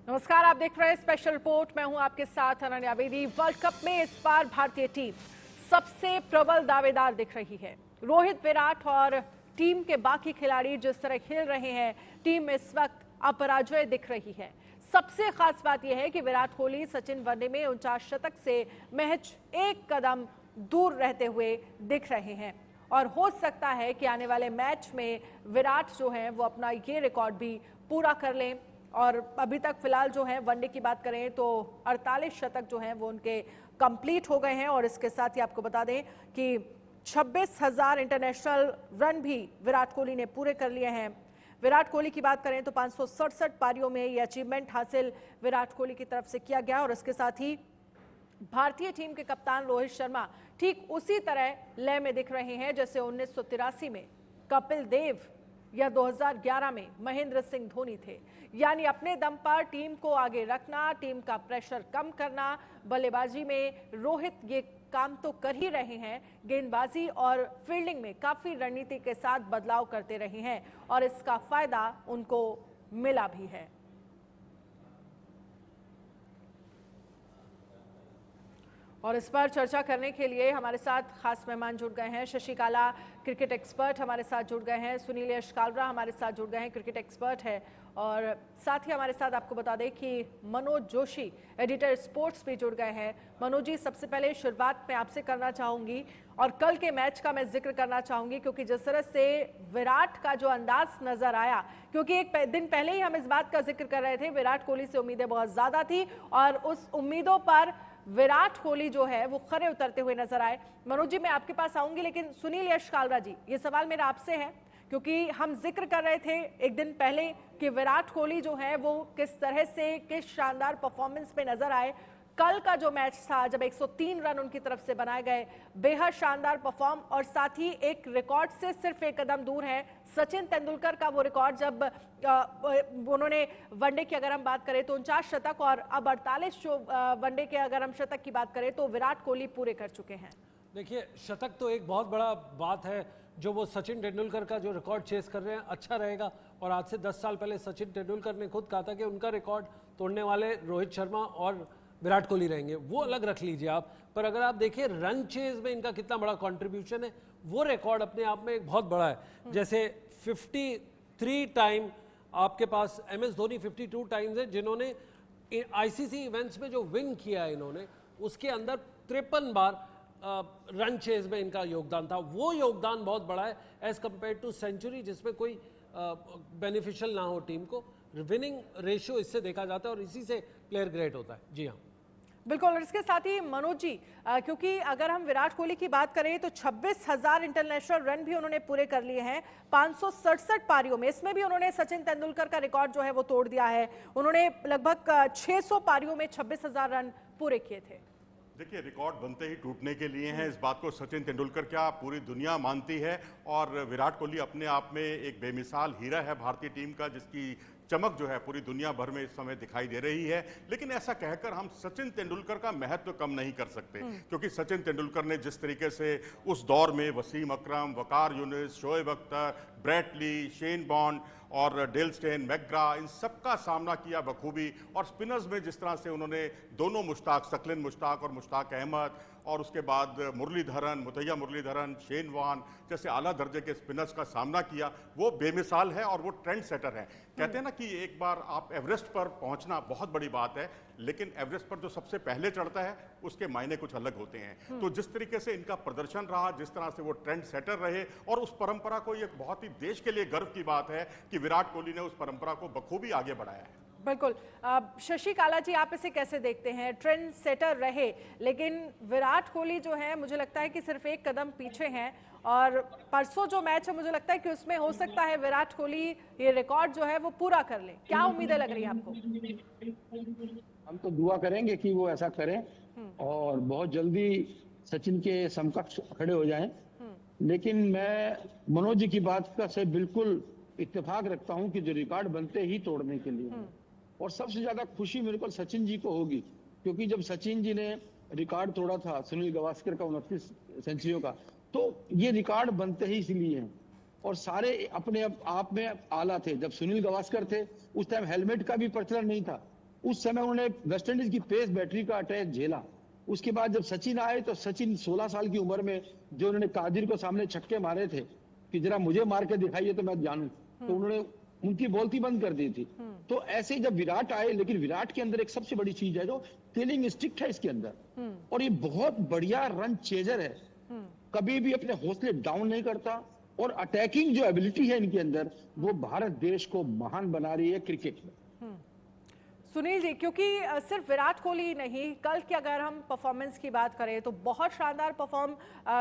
नमस्कार, आप देख रहे हैं स्पेशल रिपोर्ट। मैं हूं आपके साथ अनन्या बेदी। वर्ल्ड कप में इस बार भारतीय टीम सबसे प्रबल दावेदार दिख रही है। रोहित, विराट और टीम के बाकी खिलाड़ी जिस तरह खेल रहे हैं, टीम इस वक्त अपराजय दिख रही है। सबसे खास बात यह है कि विराट कोहली सचिन वनडे में 49 शतक से महज एक कदम दूर रहते हुए दिख रहे हैं और हो सकता है कि आने वाले मैच में विराट जो है वो अपना ये रिकॉर्ड भी पूरा कर लें। और अभी तक फिलहाल जो है वनडे की बात करें तो 48 शतक जो हैं वो उनके कंप्लीट हो गए हैं। और इसके साथ ही आपको बता दें कि 26,000 इंटरनेशनल रन भी विराट कोहली ने पूरे कर लिए हैं। विराट कोहली की बात करें तो 567 पारियों में ये अचीवमेंट हासिल विराट कोहली की तरफ से किया गया। और इसके साथ ही भारतीय टीम के कप्तान रोहित शर्मा ठीक उसी तरह लय में दिख रहे हैं जैसे 1983 में कपिल देव या 2011 में महेंद्र सिंह धोनी थे। यानी अपने दम पर टीम को आगे रखना, टीम का प्रेशर कम करना। बल्लेबाजी में रोहित ये काम तो कर ही रहे हैं, गेंदबाजी और फील्डिंग में काफी रणनीति के साथ बदलाव करते रहे हैं और इसका फायदा उनको मिला भी है। और इस पर चर्चा करने के लिए हमारे साथ खास मेहमान जुड़ गए हैं। शशि काला क्रिकेट एक्सपर्ट हमारे साथ जुड़ गए हैं। सुनील यश कालरा हमारे साथ जुड़ गए हैं, क्रिकेट एक्सपर्ट है। और साथ ही हमारे साथ आपको बता दें कि मनोज जोशी एडिटर स्पोर्ट्स भी जुड़ गए हैं। मनोज जी, सबसे पहले शुरुआत मैं आपसे करना चाहूंगी और कल के मैच का मैं जिक्र करना चाहूंगी, क्योंकि जिस तरह से विराट का जो अंदाज नजर आया, क्योंकि एक दिन पहले ही हम इस बात का जिक्र कर रहे थे, विराट कोहली से उम्मीदें बहुत ज्यादा थी और उस उम्मीदों पर विराट कोहली जो है वो खरे उतरते हुए नजर आए। मनोज जी, मैं आपके पास आऊंगी, लेकिन सुनील यश कालरा जी, ये सवाल मेरा आपसे है, क्योंकि हम जिक्र कर रहे थे एक दिन पहले कि विराट कोहली जो है वो किस तरह से किस शानदार परफॉर्मेंस पे नजर आए। कल का जो मैच था, जब 103 रन उनकी तरफ से बनाए गए, बेहद शानदार परफॉर्म। और साथ ही एक रिकॉर्ड से सिर्फ एक कदम दूर है सचिन तेंदुलकर का वो रिकॉर्ड, जब उन्होंने वनडे की अगर हम बात करें तो 49 शतक, और अब 48 जो वनडे के अगर हम शतक की बात करें तो विराट कोहली पूरे कर चुके हैं। देखिए, शतक तो एक बहुत बड़ा बात है, जो वो सचिन तेंदुलकर का जो रिकॉर्ड चेस कर रहे हैं अच्छा रहेगा। और आज से 10 साल पहले सचिन तेंदुलकर ने खुद कहा था कि उनका रिकॉर्ड तोड़ने वाले रोहित शर्मा और विराट कोहली रहेंगे, वो अलग रख लीजिए आप। पर अगर आप देखिए रन चेज में इनका कितना बड़ा कंट्रीब्यूशन है, वो रिकॉर्ड अपने आप में एक बहुत बड़ा है। जैसे 53 टाइम आपके पास MS धोनी 52 टाइम्स है जिन्होंने ICC इवेंट्स में जो विन किया है इन्होंने, उसके अंदर 53 बार रन चेज में इनका योगदान था। वो योगदान बहुत बड़ा है एज कंपेयर टू सेंचुरी, जिसमें कोई बेनिफिशियल ना हो टीम को। विनिंग रेशियो इससे देखा जाता है और इसी से प्लेयर ग्रेट होता है। जी हाँ, बिल्कुल। और इसके साथ ही मनोज जी, क्योंकि अगर हम विराट कोहली की बात करें तो 26,000 इंटरनेशनल रन भी उन्होंने पूरे कर लिए हैं 567 पारियों में। इसमें भी उन्होंने सचिन तेंदुलकर का रिकॉर्ड जो है वो तोड़ दिया है। उन्होंने लगभग 600 पारियों में 26,000 रन पूरे किए थे। देखिए, रिकॉर्ड बनते ही टूटने के लिए हैं, इस बात को सचिन तेंदुलकर क्या पूरी दुनिया मानती है। और विराट कोहली अपने आप में एक बेमिसाल हीरा है भारतीय टीम का, जिसकी चमक जो है पूरी दुनिया भर में इस समय दिखाई दे रही है। लेकिन ऐसा कहकर हम सचिन तेंदुलकर का महत्व कम नहीं कर सकते, क्योंकि सचिन तेंदुलकर ने जिस तरीके से उस दौर में Wasim Akram, Waqar Younis, Shoaib Akhtar, Brett Lee, Shane Bond और डेल स्टेन, मैकग्रा, इन सबका सामना किया बखूबी। और स्पिनर्स में जिस तरह से उन्होंने दोनों मुश्ताक, सकलिन मुश्ताक और मुश्ताक अहमद, और उसके बाद मुरलीधरन, मुतैया मुरलीधरन, शेन वॉन जैसे आला दर्जे के स्पिनर्स का सामना किया, वो बेमिसाल है और वो ट्रेंड सेटर है। कहते हैं ना कि एक बार आप एवरेस्ट पर पहुंचना बहुत बड़ी बात है, लेकिन एवरेस्ट पर जो सबसे पहले चढ़ता है उसके मायने कुछ अलग होते हैं। तो जिस तरीके से इनका प्रदर्शन रहा, जिस तरह से वो ट्रेंड सेटर रहे, और उस परंपरा को, ये बहुत ही देश के लिए गर्व की बात है कि विराट कोहली ने उस परंपरा को बखूबी आगे बढ़ाया है। बिल्कुल। शशि काला जी, आप इसे कैसे देखते हैं? ट्रेंड सेटर रहे, लेकिन विराट कोहली जो है मुझे लगता है कि सिर्फ एक कदम पीछे हैं। और परसों जो मैच है मुझे लगता है कि उसमें हो सकता है विराट कोहली ये रिकॉर्ड जो है वो पूरा कर ले। क्या उम्मीदें लग रही है आपको? हम तो दुआ करेंगे कि वो ऐसा करें और बहुत जल्दी सचिन के समकक्ष खड़े हो जाएं। लेकिन मैं मनोज जी की बात का से बिल्कुल इत्तेफाक रखता हूं कि जो रिकॉर्ड बनते ही तोड़ने के लिए, और सबसे ज्यादा खुशी मेरे को सचिन जी को होगी, क्योंकि जब सचिन जी ने रिकॉर्ड तोड़ा था सुनील गावस्कर का 29 सेंचुरियों का, तो ये रिकॉर्ड बनते ही इसलिए हैं। और सारे अपने आप में आला थे। जब सुनील गावस्कर थे उस टाइम हेलमेट का भी प्रचलन नहीं था, उस समय उन्होंने वेस्टइंडीज की पेस बैटरी का अटैक झेला। उसके बाद जब सचिन आए तो सचिन 16 साल की उम्र में जो उन्होंने कादिर को सामने छक्के मारे थे कि जरा मुझे मार के दिखाइए तो मैं जानूं, तो उन्होंने उनकी बोलती बंद कर दी थी। तो ऐसे जब विराट आए, लेकिन विराट के अंदर एक सबसे बड़ी चीज है जो किलिंग इंस्टिंक्ट है इसके अंदर, और ये बहुत बढ़िया रन चेजर है, कभी भी अपने हौसले डाउन नहीं करता, और अटैकिंग जो एबिलिटी है इनके अंदर वो भारत देश को महान बना रही है क्रिकेट में। सुनील जी, क्योंकि सिर्फ विराट कोहली नहीं, कल की अगर हम परफॉर्मेंस की बात करें तो बहुत शानदार परफॉर्म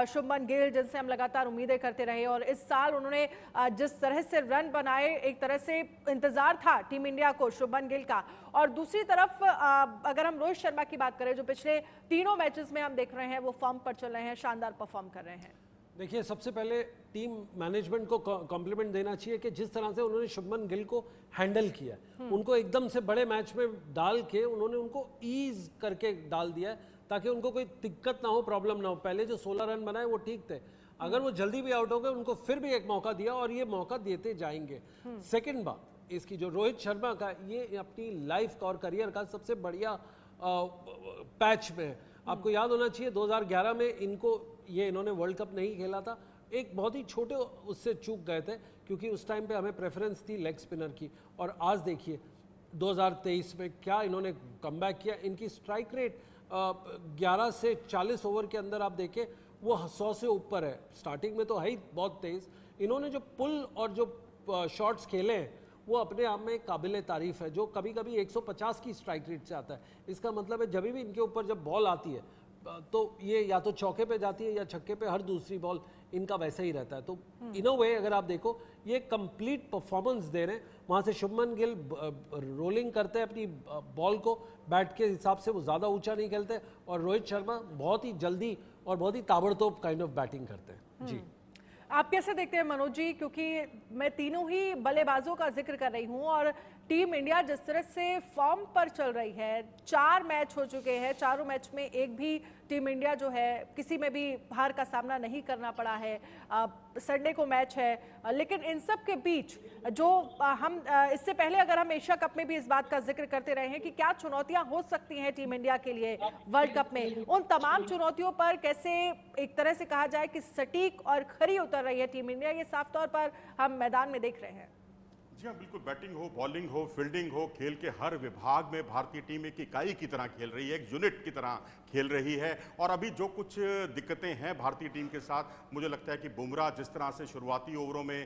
शुभमन गिल, जिनसे हम लगातार उम्मीदें करते रहे, और इस साल उन्होंने जिस तरह से रन बनाए, एक तरह से इंतजार था टीम इंडिया को शुभमन गिल का। और दूसरी तरफ अगर हम रोहित शर्मा की बात करें, जो पिछले तीनों मैचेस में हम देख रहे हैं वो फॉर्म पर चल रहे हैं, शानदार परफॉर्म कर रहे हैं। देखिए, सबसे पहले टीम मैनेजमेंट को कॉम्प्लीमेंट देना चाहिए कि जिस तरह से उन्होंने शुभमन गिल को हैंडल किया, उनको एकदम से बड़े मैच में डाल के उन्होंने उनको ईज करके डाल दिया ताकि उनको कोई दिक्कत ना हो, प्रॉब्लम ना हो। पहले जो 16 रन बनाए वो ठीक थे, अगर वो जल्दी भी आउट हो गए उनको फिर भी एक मौका दिया और ये मौका देते जाएंगे। सेकेंड बात इसकी, जो रोहित शर्मा का ये अपनी लाइफ का और करियर का सबसे बढ़िया पैच में है। आपको याद होना चाहिए 2011 में इन्होंने वर्ल्ड कप नहीं खेला था, एक बहुत ही छोटे उससे चूक गए थे क्योंकि उस टाइम पे हमें प्रेफरेंस थी लेग स्पिनर की। और आज देखिए 2023 में क्या इन्होंने कमबैक किया। इनकी स्ट्राइक रेट 11 से 40 ओवर के अंदर आप देखें वो 100 से ऊपर है। स्टार्टिंग में तो है ही बहुत तेज। इन्होंने जो पुल और जो शॉट्स खेले हैं वो अपने आप में काबिल तारीफ है, जो कभी कभी 150 की स्ट्राइक रेट से आता है। इसका मतलब है जब भी इनके ऊपर जब बॉल आती है तो ये या तो चौके पे जाती है या छक्के पे, हर दूसरी बॉल इनका वैसे ही रहता है। तो इन अ वे अगर आप देखो ये कंप्लीट परफॉर्मेंस दे रहे हैं। वहाँ से शुभमन गिल रोलिंग करते हैं अपनी बॉल को, बैट के हिसाब से वो ज़्यादा ऊंचा नहीं खेलते, और रोहित शर्मा बहुत ही जल्दी और बहुत ही ताबड़तोड़ काइंड ऑफ बैटिंग करते हैं। जी, आप कैसे देखते हैं मनोज जी, क्योंकि मैं तीनों ही बल्लेबाजों का जिक्र कर रही हूं और टीम इंडिया जिस तरह से फॉर्म पर चल रही है, 4 मैच हो चुके हैं, चारों मैच में एक भी टीम इंडिया जो है किसी में भी हार का सामना नहीं करना पड़ा है। संडे को मैच है, लेकिन इन सब के बीच जो हम इससे पहले अगर हम एशिया कप में भी इस बात का जिक्र करते रहे हैं कि क्या चुनौतियां हो सकती हैं टीम इंडिया के लिए वर्ल्ड कप में, उन तमाम चुनौतियों पर कैसे एक तरह से कहा जाए कि सटीक और खरी उतर रही है टीम इंडिया, ये साफ तौर पर हम मैदान में देख रहे हैं। जी हाँ, बिल्कुल। बैटिंग हो, बॉलिंग हो, फील्डिंग हो, खेल के हर विभाग में भारतीय टीम एक इकाई की तरह खेल रही है, एक यूनिट की तरह खेल रही है। और अभी जो कुछ दिक्कतें हैं भारतीय टीम के साथ, मुझे लगता है कि बुमराह जिस तरह से शुरुआती ओवरों में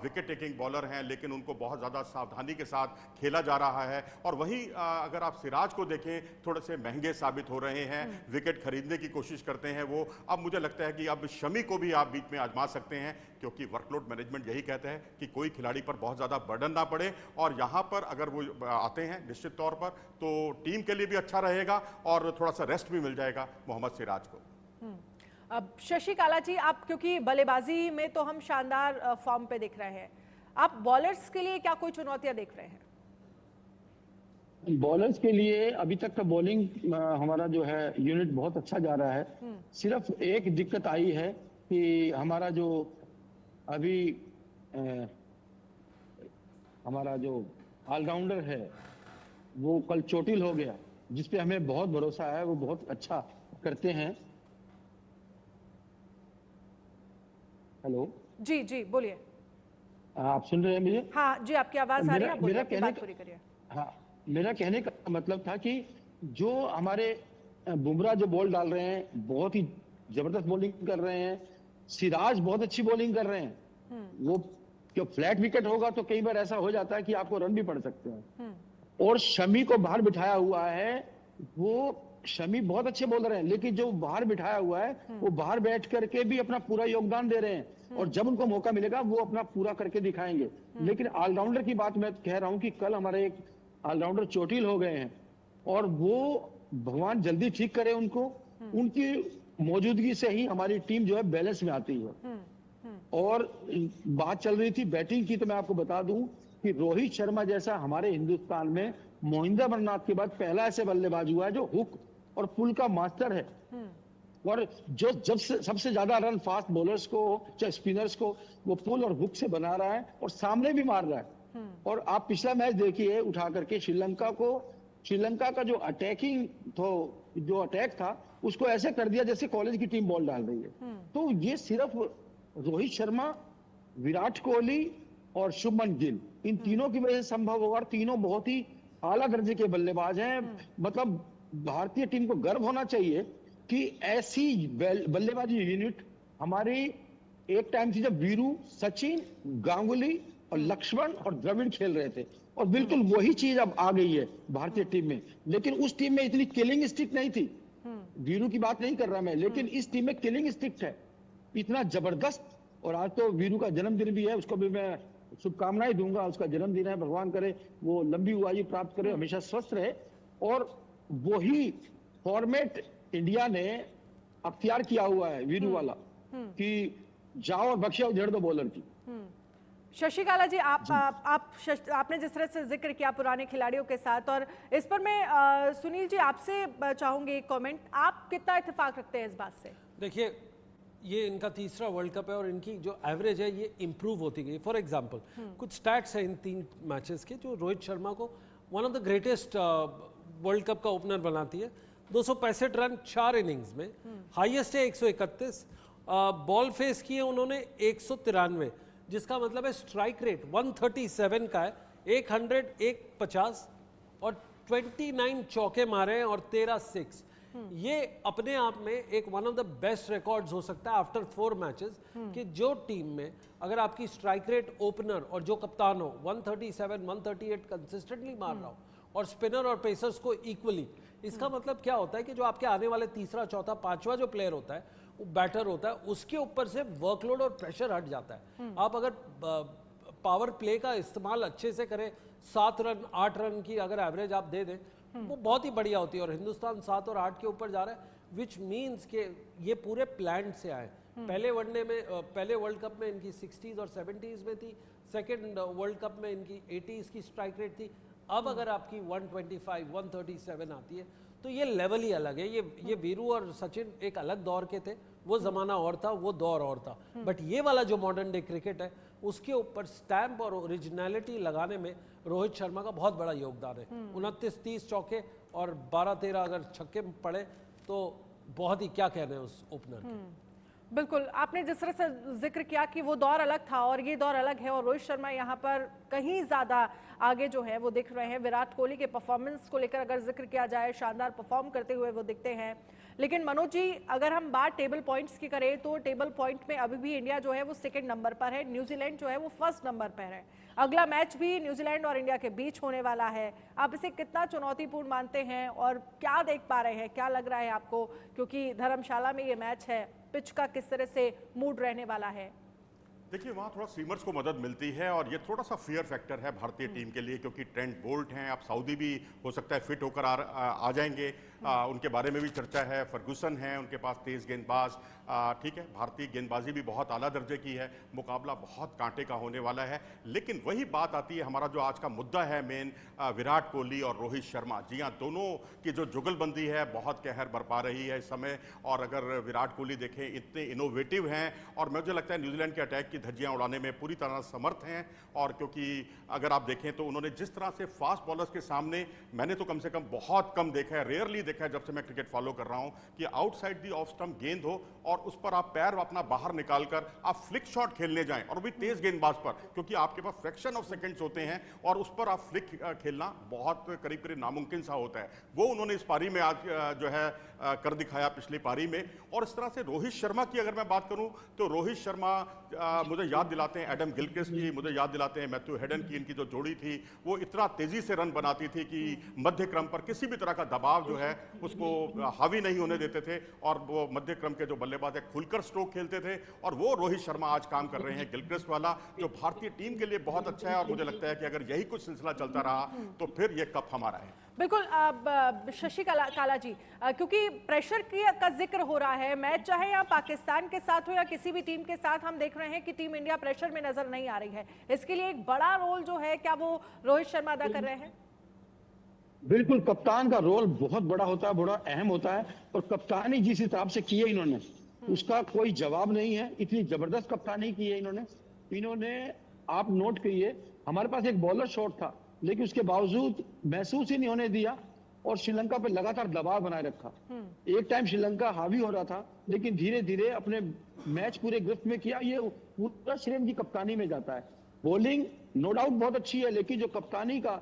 विकेट टेकिंग बॉलर हैं, लेकिन उनको बहुत ज़्यादा सावधानी के साथ खेला जा रहा है। और वहीं अगर आप सिराज को देखें, थोड़े से महंगे साबित हो रहे हैं, विकेट खरीदने की कोशिश करते हैं वो। अब मुझे लगता है कि अब शमी को भी आप बीच में आजमा सकते हैं, क्योंकि वर्कलोड मैनेजमेंट यही कहता है कि कोई खिलाड़ी पर बहुत ज़्यादा बर्डन ना पड़े, और यहाँ पर अगर वो आते हैं निश्चित तौर पर तो टीम के लिए भी अच्छा रहेगा और थोड़ा सा रेस्ट भी मिल जाएगा मोहम्मद सिराज को। अब शशि काला जी, आप क्योंकि बल्लेबाजी में तो हम शानदार फॉर्म पे दिख रहे हैं, आप बॉलर्स के लिए क्या कोई चुनौतियां देख रहे हैं? बॉलर्स के लिए अभी तक का बॉलिंग हमारा जो है यूनिट बहुत अच्छा जा रहा है। सिर्फ एक दिक्कत आई है कि हमारा जो अभी हमारा जो ऑलराउंडर है वो कल चोटिल हो गया, जिसपे हमें बहुत भरोसा है, वो बहुत अच्छा करते हैं। हेलो जी जी, बोलिए। आप सुन रहे हैं मुझे? हाँ जी, आपकी आवाज आ रही है, बोलिए, अपनी बात पूरी करिए। हाँ, मेरा कहने का मतलब था कि जो हमारे बुमराह जो बॉल डाल रहे हैं, बहुत ही जबरदस्त बॉलिंग कर रहे हैं। सिराज बहुत अच्छी बॉलिंग कर रहे हैं। वो क्यों फ्लैट विकेट होगा तो कई बार ऐसा हो जाता है कि आपको रन भी पड़ सकते हैं। और शमी को बाहर बिठाया हुआ है, वो शमी बहुत अच्छे बॉलर हैं, लेकिन जो बाहर बिठाया हुआ है वो बाहर बैठ करके भी अपना पूरा योगदान दे रहे हैं, और जब उनको मौका मिलेगा वो अपना पूरा करके दिखाएंगे। लेकिन ऑलराउंडर की बात मैं कह रहा हूं कि कल हमारे एक ऑलराउंडर चोटिल हो गए हैं, और वो भगवान जल्दी ठीक करे उनको। उनकी मौजूदगी से ही हमारी टीम जो है बैलेंस में आती है। और बात चल रही थी बैटिंग की, तो मैं आपको बता दूं कि रोहित शर्मा जैसा हमारे हिंदुस्तान में मोहिंदर अमरनाथ के बाद पहला ऐसे बल्लेबाज हुआ है जो हुक और पुल का मास्टर है, और जो जब से सबसे ज्यादा रन फास्ट बॉलर्स को चाहे स्पिनर्स को वो पुल और हुक से बना रहा है, और सामने भी मार रहा है। और आप पिछला मैच देखिए उठा करके, श्रीलंका को श्रीलंका का जो अटैकिंग जो अटैक था उसको ऐसे कर दिया जैसे कॉलेज की टीम बॉल डाल रही है। तो ये सिर्फ रोहित शर्मा, विराट कोहली और शुभमन गिल, इन तीनों की वजह से संभव होगा। और तीनों बहुत ही आला दर्जे के बल्लेबाज हैं। मतलब भारतीय टीम को गर्व होना चाहिए कि ऐसी बल्लेबाजी यूनिट हमारी एक टाइम थी जब वीरू, सचिन, गांगुली और लक्ष्मण और द्रविड़ खेल रहे थे, और बिल्कुल वही चीज अब आ गई है भारतीय टीम में। लेकिन उस टीम में इतनी किलिंग स्टिक नहीं थी। वीरू की बात नहीं कर रहा मैं, लेकिन इस टीम में किलिंग स्टिक है इतना जबरदस्त। और आज तो वीरू का जन्मदिन भी है, उसको भी मैं शुभकामनाएं दूंगा। उसका जन्मदिन है, भगवान करे वो लंबी आयु प्राप्त करे, हमेशा स्वस्थ रहे। और वही फॉर्मेट इंडिया ने अख्तियार किया हुआ है वीरू वाला, कि जाओ और बख्शे उधेड़ दो बॉलर की। शशिकाला जी, आपने जिस तरह से जिक्र किया पुराने खिलाड़ियों के साथ, और इस पर मैं सुनील जी आपसे चाहूंगी एक कमेंट। आप कितना इत्तेफाक रखते हैं इस बात से? देखिए, ये इनका तीसरा वर्ल्ड कप है और इनकी जो एवरेज है ये इंप्रूव होती गई। फॉर एग्जांपल कुछ स्टैट्स हैं इन 3 मैचेस के जो रोहित शर्मा को one of the greatest world cup का ओपनर बनाती है। 265 रन 4 इनिंग्स में, हाईएस्ट है 131, बॉल फेस किए उन्होंने 193, जिसका मतलब है स्ट्राइक रेट 137 का है, 150 और 29 चौके मारे हैं और 13 सिक्स। ये अपने आप में एक one of the best records हो सकता है आफ्टर 4 मैचेस, कि जो टीम में अगर आपकी स्ट्राइक रेट ओपनर और जो कप्तान हो 137 138 कंसिस्टेंटली मार रहा हो और स्पिनर और पेसर्स को इक्वली, इसका मतलब क्या होता है कि जो आपके आने वाले तीसरा, चौथा, पांचवा जो प्लेयर होता है वो बैटर होता है, उसके ऊपर से वर्कलोड और प्रेशर हट जाता है। आप अगर पावर प्ले का इस्तेमाल अच्छे से करें, 7 रन 8 रन की अगर एवरेज आप दे दें, वो बहुत ही बढ़िया होती है। और हिंदुस्तान 7 और 8 के ऊपर जा रहा है, विच मीन्स के ये पूरे प्लान से आए। पहले वनडे में, पहले वर्ल्ड कप में इनकी 60s और 70s में थी, सेकेंड वर्ल्ड कप में इनकी 80s की स्ट्राइक रेट थी। अब अगर आपकी 125 137 आती है तो ये लेवल ही अलग है। ये वीरू और सचिन एक अलग दौर के थे, वो जमाना और था, वो दौर और था। बट ये वाला जो मॉडर्न डे क्रिकेट है उसके ऊपर स्टैंप और ओरिजिनलिटी लगाने में रोहित शर्मा का बहुत बड़ा योगदान है। 29-30 चौके और 12-13 अगर छक्के पड़े तो बहुत ही क्या कहने उस ओपनर के। बिल्कुल, आपने जिस तरह से जिक्र किया कि वो दौर अलग था और ये दौर अलग है, और रोहित शर्मा यहाँ पर कहीं ज़्यादा आगे जो है वो दिख रहे हैं। विराट कोहली के परफॉर्मेंस को लेकर अगर जिक्र किया जाए, शानदार परफॉर्म करते हुए वो दिखते हैं। लेकिन मनोज जी, अगर हम बात टेबल पॉइंट्स की करें तो टेबल पॉइंट में अभी भी इंडिया जो है वो 2nd नंबर पर है, न्यूजीलैंड जो है वो 1st नंबर पर है। अगला मैच भी न्यूजीलैंड और इंडिया के बीच होने वाला है। आप इसे कितना चुनौतीपूर्ण मानते हैं और क्या देख पा रहे हैं, क्या लग रहा है आपको, क्योंकि धर्मशाला में ये मैच है, पिच का किस तरह से मूड रहने वाला है? देखिए, वहाँ थोड़ा स्विमर्स को मदद मिलती है और ये थोड़ा सा फियर फैक्टर है भारतीय टीम के लिए, क्योंकि ट्रेंट बोल्ट हैं, अब सऊदी भी हो सकता है फिट होकर आ जाएंगे, उनके बारे में भी चर्चा है। फर्गूसन है, उनके पास तेज गेंदबाज, ठीक है। भारतीय गेंदबाजी भी बहुत आला दर्जे की है, मुकाबला बहुत कांटे का होने वाला है। लेकिन वही बात आती है, हमारा जो आज का मुद्दा है मेन, विराट कोहली और रोहित शर्मा। जी हाँ, दोनों की जो जुगलबंदी है बहुत कहर बरपा रही है इस समय। और अगर विराट कोहली देखें, इतने इनोवेटिव हैं और मुझे लगता है न्यूजीलैंड के अटैक की धज्जियां उड़ाने में पूरी तरह समर्थ हैं। और क्योंकि अगर आप देखें तो उन्होंने जिस तरह से फास्ट बॉलर्स के सामने, मैंने तो कम से कम बहुत कम देखा है, रेयरली देखा है जब से मैं क्रिकेट फॉलो कर रहा हूं, कि आउटसाइड दी ऑफ स्टंप गेंद हो और उस पर आप पैर अपना बाहर निकालकर आप फ्लिक शॉट खेलने जाएं, और भी तेज गेंदबाज पर, क्योंकि आपके पास फ्रैक्शन ऑफ सेकंड्स होते हैं और उस पर आप फ्लिक खेलना बहुत करीब करीब नामुमकिन सा होता है। वो उन्होंने इस पारी में आज जो है कर दिखाया, पिछली पारी में। और इस तरह से रोहित शर्मा की अगर मैं बात करूं तो रोहित शर्मा मुझे याद दिलाते हैं एडम गिलक्रिस्ट की, मुझे याद दिलाते हैं मैथ्यू हेडन की। इनकी जो जोड़ी थी वो इतना तेजी से रन बनाती थी कि मध्य क्रम पर किसी भी तरह का दबाव जो है उसको हावी नहीं होने देते थे, और वो मध्य क्रम के जो बल्लेबाज है खुलकर स्ट्रोक खेलते थे। और वो रोहित शर्मा आज काम कर रहे हैं, गिलक्रिस्ट वाला, जो भारतीय टीम के लिए बहुत अच्छा है। और मुझे लगता है कि अगर यही कुछ सिलसिला चलता रहा तो फिर ये कप हमारा है। बिल्कुल। शशिकाला जी, क्योंकि प्रेशर का जिक्र हो रहा है, मैच चाहे यहाँ पाकिस्तान के साथ हो या किसी भी टीम के साथ, हम देख रहे हैं कि टीम इंडिया प्रेशर में नजर नहीं आ रही है। इसके लिए एक बड़ा रोल जो है, क्या वो रोहित शर्मा अदा कर रहे हैं? बिल्कुल, कप्तान का रोल बहुत बड़ा होता है, बड़ा अहम होता है। और कप्तानी जिस हिसाब से की है इन्होंने, उसका कोई जवाब नहीं है। इतनी जबरदस्त कप्तानी की है इन्होंने। आप नोट करिए, हमारे पास एक बॉलर शॉट था, लेकिन उसके बावजूद महसूस ही नहीं होने दिया और श्रीलंका पे लगातार दबाव बनाए रखा। एक टाइम श्रीलंका हावी हो रहा था, लेकिन धीरे धीरे अपने मैच पूरे गिरफ्त में किया। ये पूरा श्रेय की कप्तानी में जाता है। बॉलिंग नो डाउट बहुत अच्छी है, लेकिन जो कप्तानी का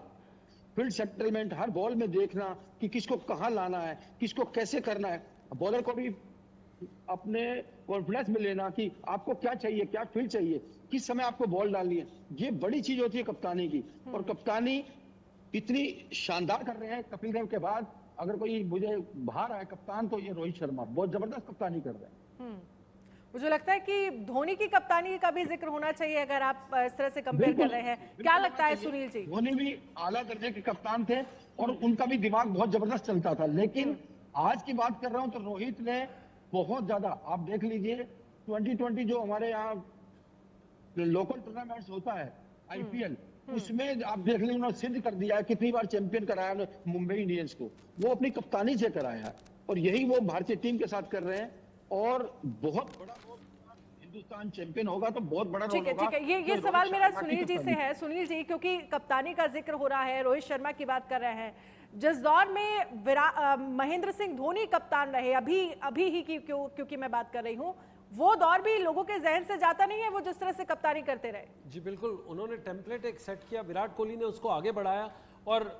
फील्ड सेटलमेंट, हर बॉल में देखना कि किसको कहाँ लाना है, किसको कैसे करना है, बॉलर को भी अपने कॉन्फिडेंस में लेना कि आपको क्या चाहिए, क्या फील्ड चाहिए, किस समय आपको बॉल डालनी है, ये बड़ी चीज होती है कप्तानी की। और कप्तानी इतनी शानदार कर रहे हैं कपिल देव के बाद। अगर कोई मुझे बाहर आए कप्तान तो ये रोहित शर्मा बहुत जबरदस्त कप्तानी कर रहे हैं। मुझे लगता है कि धोनी की कप्तानी का भी जिक्र होना चाहिए अगर आप इस तरह से कंपेयर कर रहे हैं। क्या लगता है सुनील जी? धोनी भी आला दर्जे के कप्तान थे और उनका भी दिमाग बहुत जबरदस्त चलता था, लेकिन आज की बात कर रहा हूं तो रोहित ने बहुत ज्यादा, आप देख लीजिए 2020 जो हमारे यहाँ लोकल टूर्नामेंट्स होता है आईपीएल, उसमें आप देख लीजिए उन्होंने सिद्ध कर दिया है, कितनी बार चैंपियन कराया मुंबई इंडियंस को, वो अपनी कप्तानी से कराया है। और यही वो भारतीय टीम के साथ कर रहे हैं और बहुत बड़ा रोल, हिंदुस्तान चैंपियन होगा तो बहुत बड़ा रोल होगा। ठीक है, ये सवाल मेरा सुनील जी से है। सुनील जी, क्योंकि कप्तानी का जिक्र हो रहा है, रोहित शर्मा की बात कर रहे हैं, जिस दौर में महेंद्र सिंह धोनी कप्तान रहे, अभी ही की क्योंकि मैं बात कर रही हूँ, वो दौर भी लोगों के जहन से जाता नहीं है, वो जिस तरह से कप्तानी करते रहे। जी बिल्कुल, उन्होंने टेम्पलेट एक सेट किया, विराट कोहली ने उसको आगे बढ़ाया और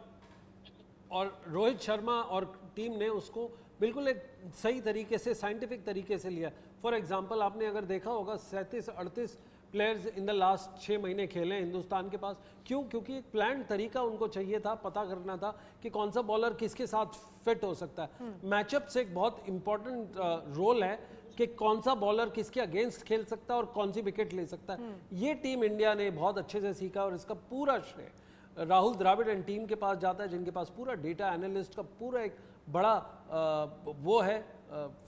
रोहित शर्मा और टीम ने उसको बिल्कुल एक सही तरीके से, साइंटिफिक तरीके से लिया। फॉर एग्जांपल आपने अगर देखा होगा 37-38 प्लेयर्स इन द लास्ट 6 महीने खेले हिंदुस्तान के पास। क्यों? क्योंकि एक प्लान तरीका उनको चाहिए था, पता करना था कि कौन सा बॉलर किसके साथ फिट हो सकता है। मैचअप से एक बहुत इंपॉर्टेंट रोल है कि कौन सा बॉलर किसके अगेंस्ट खेल सकता है और कौन सी विकेट ले सकता है। ये टीम इंडिया ने बहुत अच्छे से सीखा और इसका पूरा श्रेय राहुल द्रविड़ एंड टीम के पास जाता है, जिनके पास पूरा डेटा एनालिस्ट का पूरा एक बड़ा वो है,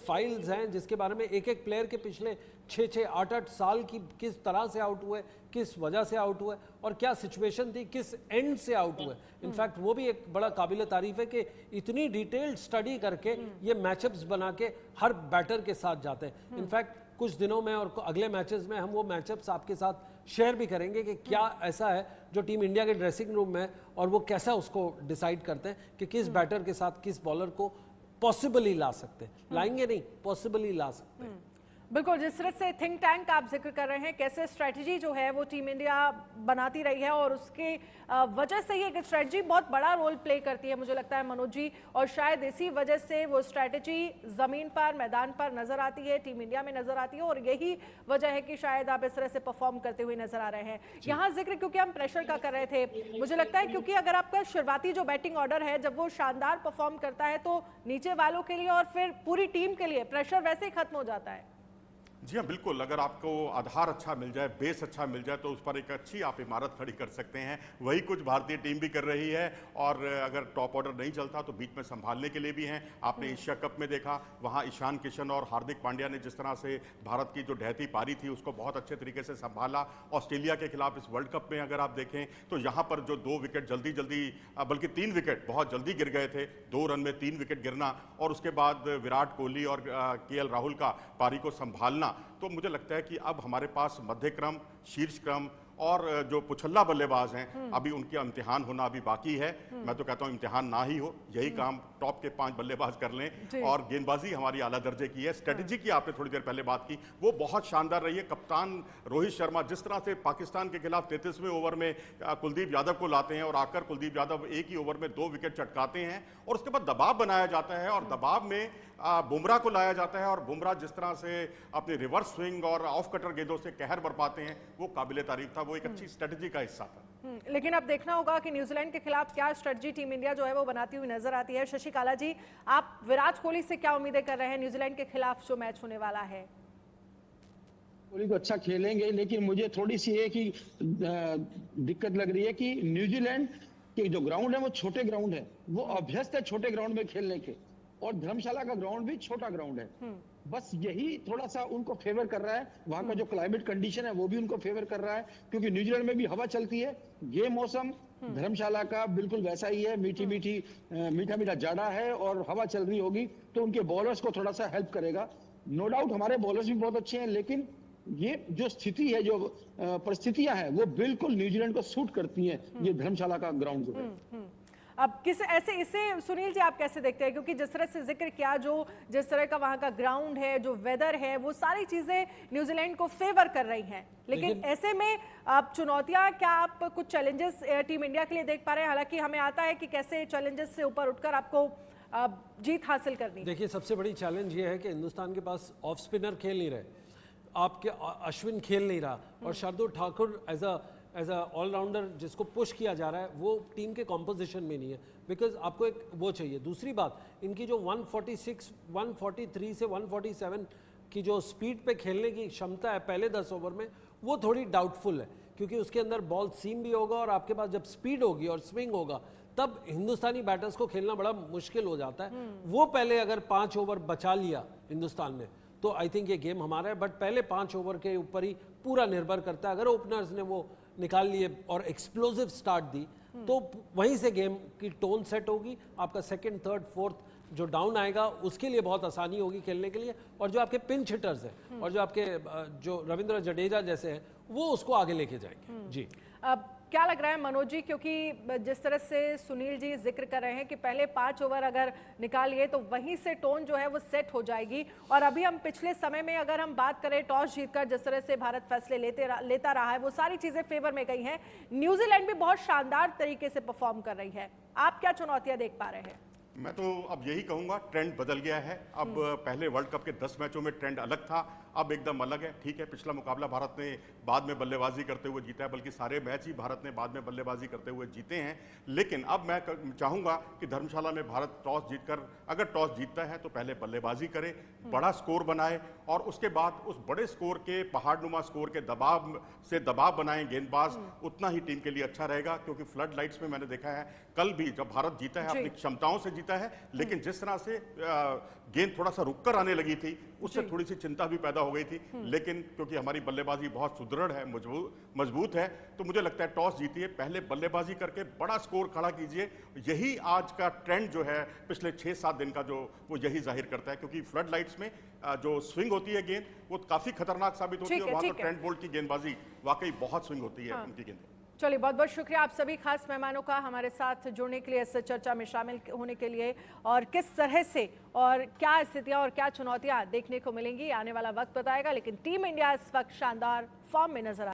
फाइल्स हैं जिसके बारे में एक एक प्लेयर के पिछले 6-6, 8-8 साल की किस तरह से आउट हुए, किस वजह से आउट हुए और क्या सिचुएशन थी, किस एंड से आउट हुए। इनफैक्ट वो भी एक बड़ा काबिल तारीफ है कि इतनी डिटेल्ड स्टडी करके ये मैचअप्स बना के हर बैटर के साथ जाते हैं। इनफैक्ट कुछ दिनों में और अगले मैचेस में हम वो मैचअप्स आपके साथ शेयर भी करेंगे कि क्या ऐसा है जो टीम इंडिया के ड्रेसिंग रूम में और वो कैसा उसको डिसाइड करते हैं कि किस बैटर के साथ किस बॉलर को पॉसिबली ला सकते हैं, लाएंगे नहीं, पॉसिबली ला सकते हैं। बिल्कुल, जिस तरह से थिंक टैंक आप जिक्र कर रहे हैं, कैसे स्ट्रेटजी जो है वो टीम इंडिया बनाती रही है और उसके वजह से ही एक स्ट्रेटजी बहुत बड़ा रोल प्ले करती है, मुझे लगता है मनोज जी, और शायद इसी वजह से वो स्ट्रेटजी जमीन पर, मैदान पर नजर आती है, टीम इंडिया में नजर आती है और यही वजह है कि शायद आप इस तरह से परफॉर्म करते हुए नजर आ रहे हैं। यहाँ जिक्र क्योंकि हम प्रेशर का कर रहे थे, मुझे लगता है क्योंकि अगर आपका शुरुआती जो बैटिंग ऑर्डर है जब वो शानदार परफॉर्म करता है तो नीचे वालों के लिए और फिर पूरी टीम के लिए प्रेशर वैसे ही खत्म हो जाता है। जी हाँ, बिल्कुल। अगर आपको आधार अच्छा मिल जाए, बेस अच्छा मिल जाए तो उस पर एक अच्छी आप इमारत खड़ी कर सकते हैं। वही कुछ भारतीय टीम भी कर रही है और अगर टॉप ऑर्डर नहीं चलता तो बीच में संभालने के लिए भी हैं। आपने एशिया कप में देखा, वहाँ ईशान किशन और हार्दिक पांड्या ने जिस तरह से भारत की जो ढहती पारी थी उसको बहुत अच्छे तरीके से संभाला। ऑस्ट्रेलिया के खिलाफ इस वर्ल्ड कप में अगर आप देखें तो यहाँ पर जो 2 विकेट जल्दी बल्कि 3 विकेट बहुत जल्दी गिर गए थे, 2 रन में 3 विकेट गिरना और उसके बाद विराट कोहली और केएल राहुल का पारी को संभालना, तो मुझे लगता है कि अब हमारे पास मध्य क्रम, शीर्ष क्रम और जो पुछल्ला बल्लेबाज हैं अभी उनका इम्तिहान होना अभी बाकी है। मैं तो कहता हूं इम्तिहान ना ही हो, यही काम टॉप के 5 बल्लेबाज कर लें। और गेंदबाजी हमारी आला दर्जे की है। स्ट्रेटेजी की आपने थोड़ी देर पहले बात की, वो बहुत शानदार रही है। कप्तान रोहित शर्मा जिस तरह से पाकिस्तान के खिलाफ 33वें ओवर में कुलदीप यादव को लाते हैं और आकर कुलदीप यादव एक ही ओवर में 2 विकेट चटकाते हैं और उसके बाद दबाव बनाया जाता है और दबाव में बुमराह को लाया जाता है और बुमराह जिस तरह से अपने रिवर्स स्विंग और ऑफ कटर गेंदों से कहर बरपाते हैं, वो काबिल तारीफ था, वो एक अच्छी स्ट्रेटजी का हिस्सा था। लेकिन अब देखना होगा कि न्यूजीलैंड के खिलाफ क्या स्ट्रेटजी टीम इंडिया जो है वो बनाती हुई नजर आती है। शशि काला जी, आप विराट कोहली से क्या उम्मीदें कर रहे हैं न्यूजीलैंड के खिलाफ जो मैच होने वाला है? कोहली तो अच्छा खेलेंगे, लेकिन मुझे थोड़ी सी एक ही दिक्कत लग रही है कि न्यूजीलैंड के जो ग्राउंड है वो छोटे ग्राउंड है, वो अभ्यस्त है छोटे ग्राउंड में खेलने के, और धर्मशाला का ग्राउंड भी छोटा ग्राउंड है। बस यही थोड़ा सा उनको फेवर कर रहा है। वहां का जो क्लाइमेट कंडीशन है वो भी उनको फेवर कर रहा है, क्योंकि न्यूजीलैंड में भी हवा चलती है। ये मौसम धर्मशाला का बिल्कुल वैसा ही है, मीठा मीठा जाड़ा है और हवा चल रही होगी, तो उनके बॉलर्स को थोड़ा सा हेल्प करेगा। नो डाउट हमारे बॉलर्स भी बहुत अच्छे हैं, लेकिन ये जो स्थिति है, जो परिस्थितियां हैं, वो बिल्कुल न्यूजीलैंड को सूट करती हैं, ये धर्मशाला का ग्राउंड जो है। अब किस ऐसे इसे सुनील जी आप कैसे देखते हैं, क्योंकि जिस तरह से जिक्र किया, जो जिस तरह का वहां का ग्राउंड है, जो वेदर है, वो सारी चीजें न्यूजीलैंड को फेवर कर रही हैं, लेकिन ऐसे में आप चुनौतियां, क्या आप कुछ चैलेंजेस टीम इंडिया के लिए देख पा रहे हैं? हालांकि हमें आता है कि कैसे चैलेंजेस से ऊपर उठकर आपको जीत हासिल करनी। देखिए सबसे बड़ी चैलेंज ये है कि हिंदुस्तान के पास ऑफ स्पिनर खेल नहीं रहे, आपके अश्विन खेल नहीं रहा, और Shardul Thakur as a allrounder जिसको पुश किया जा रहा है वो टीम के कॉम्पोजिशन में नहीं है, बिकॉज आपको एक वो चाहिए। दूसरी बात, इनकी जो 146, 143 से 147 की जो स्पीड पे खेलने की क्षमता है पहले 10 ओवर में, वो थोड़ी डाउटफुल है, क्योंकि उसके अंदर बॉल सीम भी होगा और आपके पास जब स्पीड होगी और स्विंग होगा तब हिंदुस्तानी बैटर्स को खेलना बड़ा मुश्किल हो जाता है। वो पहले अगर 5 ओवर बचा लिया हिंदुस्तान ने तो आई थिंक ये गेम हमारा है, बट पहले 5 ओवर के ऊपर ही पूरा निर्भर करता है। अगर ओपनर्स ने वो निकाल लिए और एक्सप्लोसिव स्टार्ट दी तो वहीं से गेम की टोन सेट होगी, आपका सेकंड, थर्ड, फोर्थ जो डाउन आएगा उसके लिए बहुत आसानी होगी खेलने के लिए, और जो आपके पिंच हिटर्स हैं और जो आपके जो रविंद्र जडेजा जैसे हैं वो उसको आगे लेके जाएंगे। जी अब क्या लग रहा है मनोज जी, क्योंकि जिस तरह से सुनील जी जिक्र कर रहे हैं कि पहले 5 ओवर अगर निकालिए तो वहीं से टोन जो है वो सेट हो जाएगी, और अभी हम पिछले समय में अगर हम बात करें टॉस जीतकर जिस तरह से भारत फैसले लेता रहा है, वो सारी चीजें फेवर में गई हैं। न्यूजीलैंड भी बहुत शानदार तरीके से परफॉर्म कर रही है, आप क्या चुनौतियां देख पा रहे हैं? मैं तो अब यही कहूंगा, ट्रेंड बदल गया है। अब पहले वर्ल्ड कप के 10 मैचों में ट्रेंड अलग था, अब एकदम अलग है। ठीक है, पिछला मुकाबला भारत ने बाद में बल्लेबाजी करते हुए जीता है, बल्कि सारे मैच ही भारत ने बाद में बल्लेबाजी करते हुए जीते हैं। लेकिन अब मैं चाहूंगा कि धर्मशाला में भारत टॉस जीतकर, अगर टॉस जीतता है तो पहले बल्लेबाजी करे, बड़ा स्कोर बनाए, और उसके बाद उस बड़े स्कोर के, पहाड़नुमा स्कोर के दबाव बनाएं गेंदबाज, उतना ही टीम के लिए अच्छा रहेगा। क्योंकि फ्लड लाइट्स में मैंने देखा है, कल भी जब भारत जीता है अपनी क्षमताओं से जीता है, लेकिन जिस तरह से गेंद थोड़ा सा रुककर आने लगी थी उससे थोड़ी सी चिंता भी पैदा हो गई थी। लेकिन क्योंकि हमारी बल्लेबाजी बहुत सुदृढ़ है, मजबूत है, तो मुझे लगता है टॉस जीतिए, पहले बल्लेबाजी करके बड़ा स्कोर खड़ा कीजिए। यही आज का ट्रेंड जो है पिछले 6-7 दिन का, जो वो यही जाहिर करता है। क्योंकि फ्लड लाइट्स में जो स्विंग होती है गेंद, वो काफी खतरनाक साबित होती है, और वहां पर ट्रेंट बोल्ट की गेंदबाजी वाकई बहुत स्विंग होती है उनकी गेंद। चलिए, बहुत बहुत शुक्रिया आप सभी खास मेहमानों का हमारे साथ जुड़ने के लिए, इस चर्चा में शामिल होने के लिए, और किस तरह से और क्या स्थितियां और क्या चुनौतियां देखने को मिलेंगी आने वाला वक्त बताएगा। लेकिन टीम इंडिया इस वक्त शानदार फॉर्म में नजर